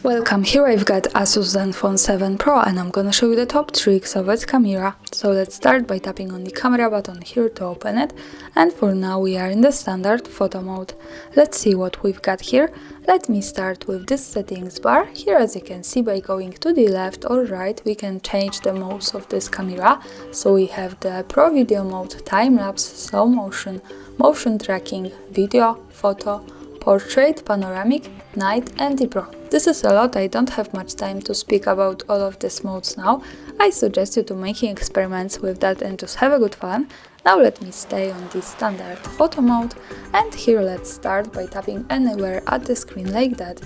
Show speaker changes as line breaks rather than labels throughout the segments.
Welcome, here I've got ASUS Zenfone 7 Pro and I'm gonna show you the top tricks of its camera. So let's start by tapping on the camera button here to open it, and for now we are in the standard photo mode. Let's see what we've got here. Let me start with this settings bar. Here, as you can see, by going to the left or right we can change the modes of this camera. So we have the Pro Video mode, time-lapse, slow motion, motion tracking, video, photo, portrait, panoramic, night and the Pro. This is a lot, I don't have much time to speak about all of these modes now. I suggest you to making experiments with that and just have a good fun. Now let me stay on the standard photo mode, and here let's start by tapping anywhere at the screen like that.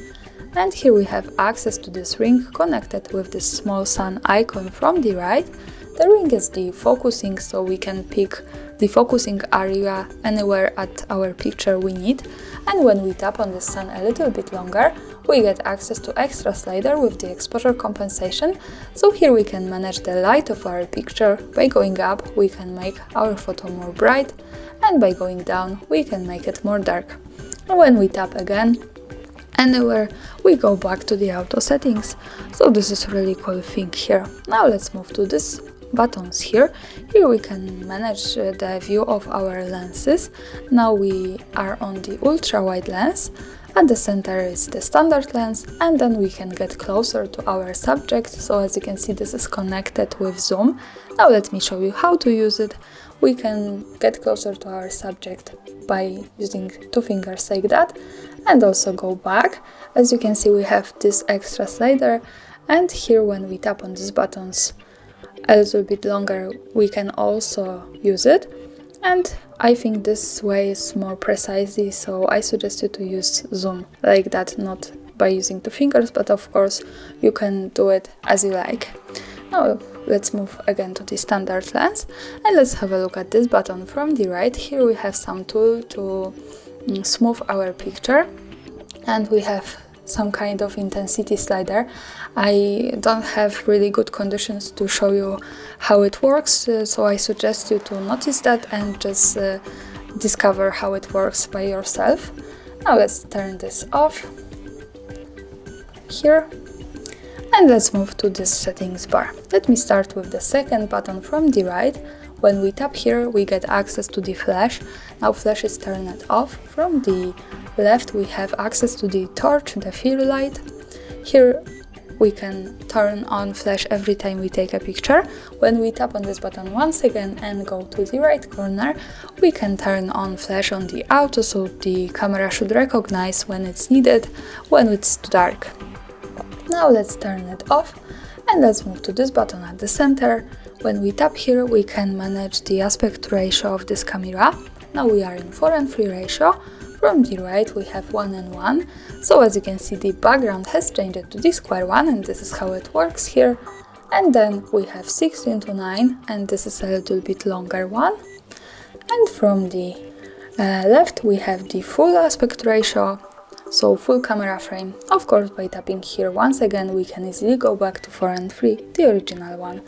And here we have access to this ring connected with this small sun icon from the right. The ring is the focusing, so we can pick the focusing area anywhere at our picture we need. And when we tap on the sun a little bit longer, we get access to extra slider with the exposure compensation. So here we can manage the light of our picture. By going up, we can make our photo more bright, and by going down, we can make it more dark. And when we tap again, anywhere, we go back to the auto settings. So this is a really cool thing here. Now let's move to this buttons here. Here we can manage the view of our lenses. Now we are on the ultra wide lens. At the center is the standard lens, and then we can get closer to our subject. So as you can see, this is connected with zoom. Now let me show you how to use it. We can get closer to our subject by using two fingers like that, and also go back. As you can see, we have this extra slider, and here when we tap on these buttons a little bit longer, we can also use it. And I think this way is more precisely, so I suggest you to use zoom like that, not by using two fingers, but of course you can do it as you like. Now let's move again to the standard lens, and let's have a look at this button from the right. Here we have some tool to smooth our picture, and we have some kind of intensity slider. I don't have really good conditions to show you how it works, so I suggest you to notice that and just discover how it works by yourself. Now let's turn this off here, and let's move to this settings bar. Let me start with the second button from the right. When we tap here, we get access to the flash. Now flash is turned off. From the left we have access to the torch, the fill light. Here we can turn on flash every time we take a picture. When we tap on this button once again and go to the right corner, we can turn on flash on the auto, so the camera should recognize when it's needed, when it's too dark. Now let's turn it off, and let's move to this button at the center. When we tap here, we can manage the aspect ratio of this camera. Now we are in 4:3 ratio. From the right we have 1:1. So as you can see, the background has changed to the square one, and this is how it works here. And then we have 16:9, and this is a little bit longer one. And from the left we have the full aspect ratio, so full camera frame. Of course, by tapping here once again, we can easily go back to 4:3, the original one.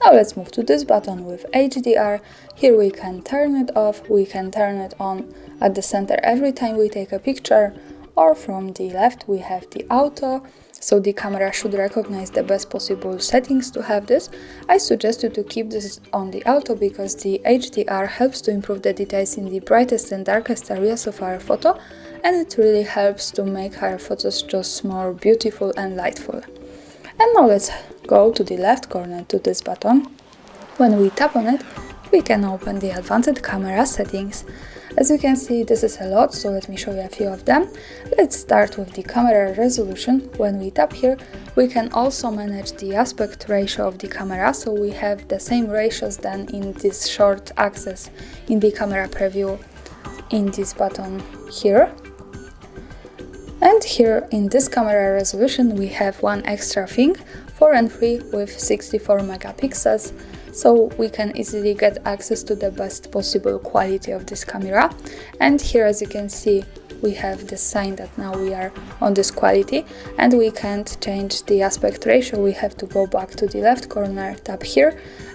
Now let's move to this button with HDR. Here we can turn it off, we can turn it on at the center every time we take a picture, or from the left we have the auto, so the camera should recognize the best possible settings to have this. I suggest you to keep this on the auto because the HDR helps to improve the details in the brightest and darkest areas of our photo, and it really helps to make our photos just more beautiful and lightful. And now let's go to the left corner to this button. When we tap on it, we can open the advanced camera settings. As you can see, this is a lot, so let me show you a few of them. Let's start with the camera resolution. When we tap here, we can also manage the aspect ratio of the camera, so we have the same ratios than in this short access in the camera preview in this button here. And here in this camera resolution we have one extra thing, 4:3 with 64 megapixels, so we can easily get access to the best possible quality of this camera. And here, as you can see, we have the sign that now we are on this quality, and we can't change the aspect ratio. We have to go back to the left corner, tap here,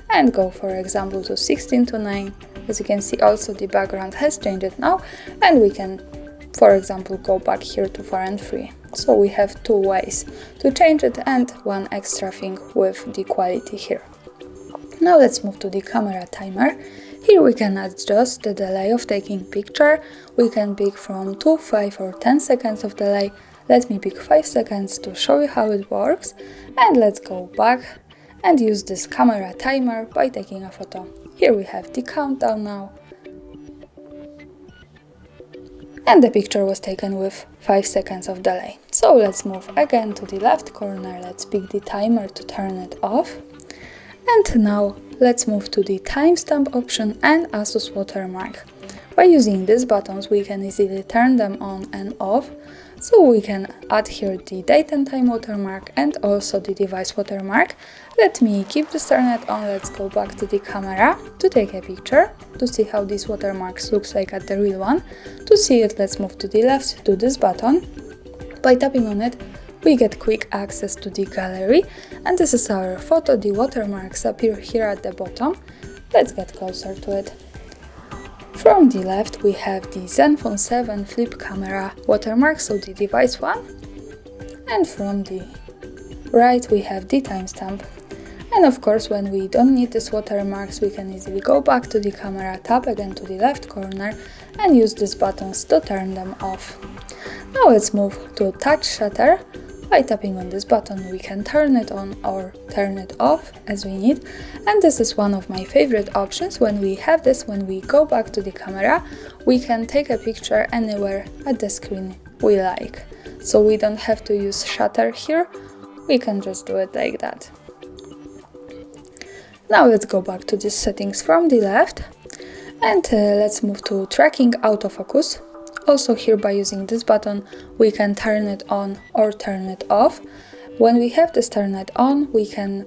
and go for example to 16:9, As you can see, also the background has changed now, and we can, for example, go back here to 4 and 3. So we have 2 ways to change it and one extra thing with the quality here. Now let's move to the camera timer. Here we can adjust the delay of taking picture. We can pick from 2, 5 or 10 seconds of delay. Let me pick 5 seconds to show you how it works. And let's go back and use this camera timer by taking a photo. Here we have the countdown now. And the picture was taken with 5 seconds of delay. So let's move again to the left corner. Let's pick the timer to turn it off. And now let's move to the timestamp option and ASUS Watermark. By using these buttons we can easily turn them on and off. So we can add here the date and time watermark and also the device watermark. Let me keep this turned on. Let's go back to the camera to take a picture to see how this watermarks looks like at the real one. To see it, let's move to the left to this button. By tapping on it, we get quick access to the gallery, and this is our photo. The watermarks appear here at the bottom. Let's get closer to it. From the left we have the Zenfone 7 flip camera watermark, so the device one, and from the right we have the timestamp. And of course, when we don't need these watermarks, we can easily go back to the camera, tap again to the left corner and use these buttons to turn them off. Now let's move to touch shutter. By tapping on this button we can turn it on or turn it off as we need, and this is one of my favorite options. When we have this, when we go back to the camera, we can take a picture anywhere at the screen we like. So we don't have to use shutter here, we can just do it like that. Now let's go back to the settings from the left and let's move to tracking autofocus. Also here, by using this button we can turn it on or turn it off. When we have this turn it on, we can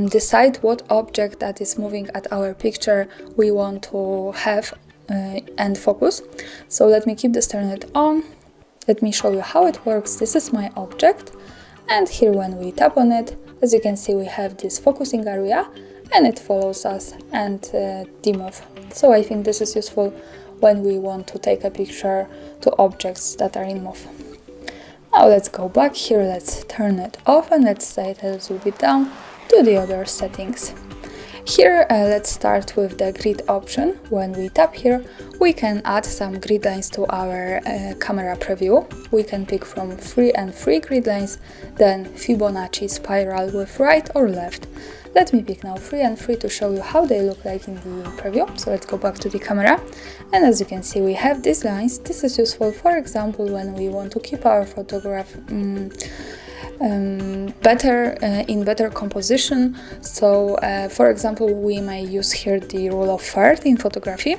decide what object that is moving at our picture we want to have and focus. So let me keep this turn it on. Let me show you how it works. This is my object, and here when we tap on it, as you can see, we have this focusing area and it follows us and demove. So I think this is useful when we want to take a picture to objects that are in move. Now let's go back here, let's turn it off and let's set it a little bit down to the other settings. Here let's start with the grid option. When we tap here, we can add some grid lines to our camera preview. We can pick from 3 and 3 grid lines, then Fibonacci spiral with right or left. Let me pick now 3 and 3 to show you how they look like in the preview. So let's go back to the camera, and as you can see we have these lines. This is useful, for example, when we want to keep our photograph in better composition. So for example, we may use here the rule of thirds in photography.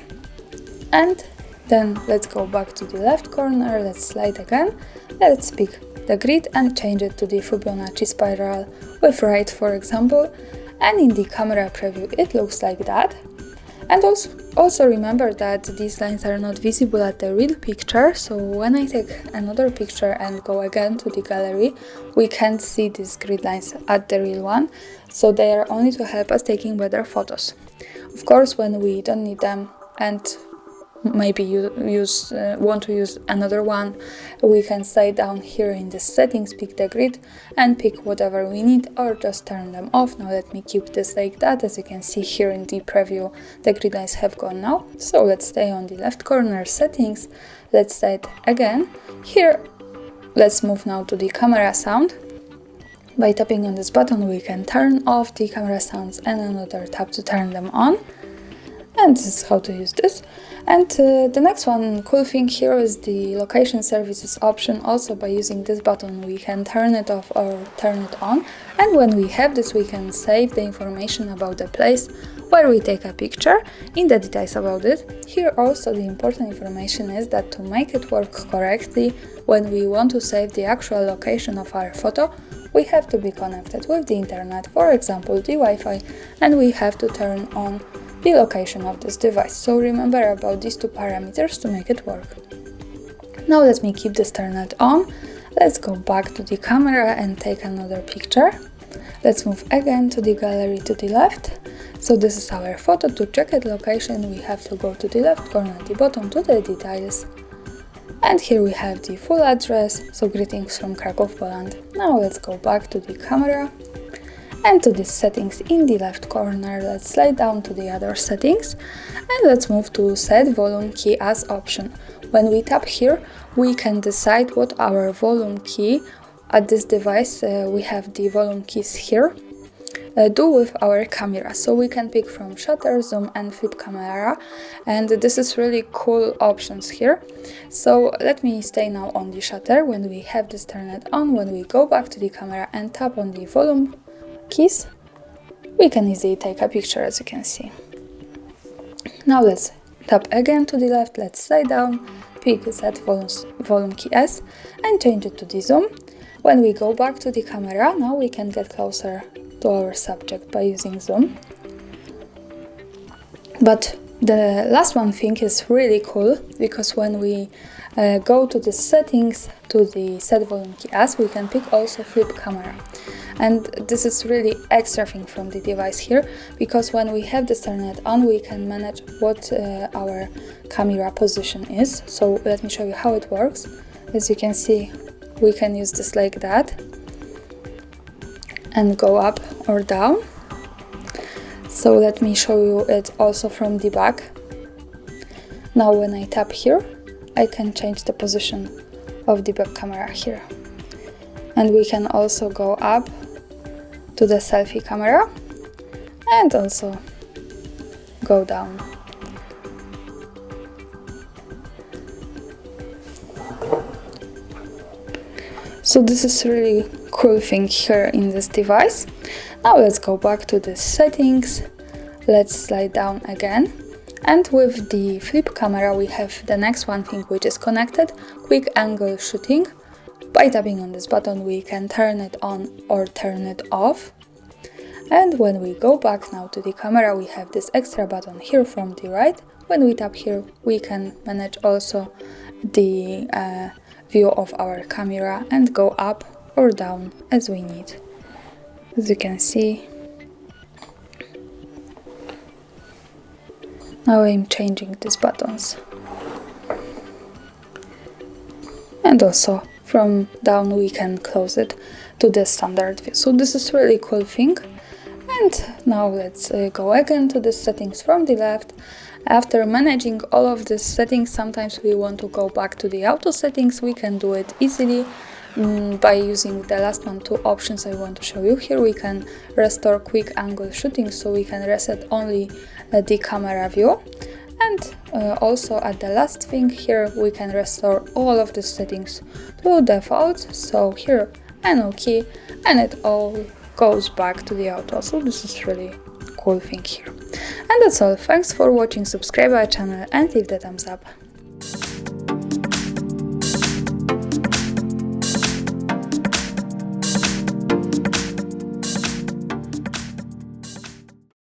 And then let's go back to the left corner, let's slide again, let's pick the grid and change it to the Fibonacci spiral with right, for example, and in the camera preview it looks like that. And also remember that these lines are not visible at the real picture, so when I take another picture and go again to the gallery, we can't see these grid lines at the real one, so they are only to help us taking better photos. Of course, when we don't need them and maybe you want to use another one, we can slide down here in the settings, pick the grid and pick whatever we need, or just turn them off. Now let me keep this like that. As you can see here in the preview, the grid lines have gone now. So let's stay on the left corner settings, let's slide again here. Let's move now to the camera sound. By tapping on this button we can turn off the camera sounds and another tap to turn them on. And this is how to use this. And the next one cool thing here is the location services option. Also by using this button we can turn it off or turn it on, and when we have this we can save the information about the place where we take a picture in the details about it. Here also the important information is that to make it work correctly, when we want to save the actual location of our photo, we have to be connected with the internet, for example the Wi-Fi, and we have to turn on the location of this device. So remember about these two parameters to make it work. Now let me keep this turned on. Let's go back to the camera and take another picture. Let's move again to the gallery to the left. So this is our photo. To check its location, we have to go to the left corner at the bottom to the details. And here we have the full address, so greetings from Kraków, Poland. Now let's go back to the camera and to the settings in the left corner. Let's slide down to the other settings and let's move to set volume key as option. When we tap here, we can decide what our volume key at this device, we have the volume keys here, do with our camera. So we can pick from shutter, zoom and flip camera, and this is really cool options here. So let me stay now on the shutter. When we have this turned on, when we go back to the camera and tap on the volume keys, we can easily take a picture, as you can see. Now let's tap again to the left, let's slide down, pick set volume key S and change it to the zoom. When we go back to the camera, now we can get closer to our subject by using zoom. But the last one thing is really cool, because when we go to the settings, to the set volume key S, we can pick also flip camera. And this is really extra thing from the device here, because when we have this turned on, we can manage what our camera position is. So let me show you how it works. As you can see, we can use this like that and go up or down. So let me show you it also from the back. Now when I tap here, I can change the position of the back camera here. And we can also go up to the selfie camera and also go down. So this is really cool thing here in this device. Now let's go back to the settings. Let's slide down again. And with the flip camera, we have the next one thing which is connected, quick angle shooting. By tapping on this button, we can turn it on or turn it off. And when we go back now to the camera, we have this extra button here from the right. When we tap here, we can manage also the view of our camera and go up or down as we need. As you can see, now I'm changing these buttons. And also from down we can close it to the standard view. So this is really cool thing. And now let's go again to the settings from the left. After managing all of these settings, sometimes we want to go back to the auto settings. We can do it easily by using the last two options I want to show you. Here we can restore quick angle shooting, so we can reset only the camera view. And also at the last thing here, we can restore all of the settings to default. So here, NO key, and it all goes back to the auto. So this is really cool thing here. And that's all. Thanks for watching. Subscribe our channel and leave the thumbs up.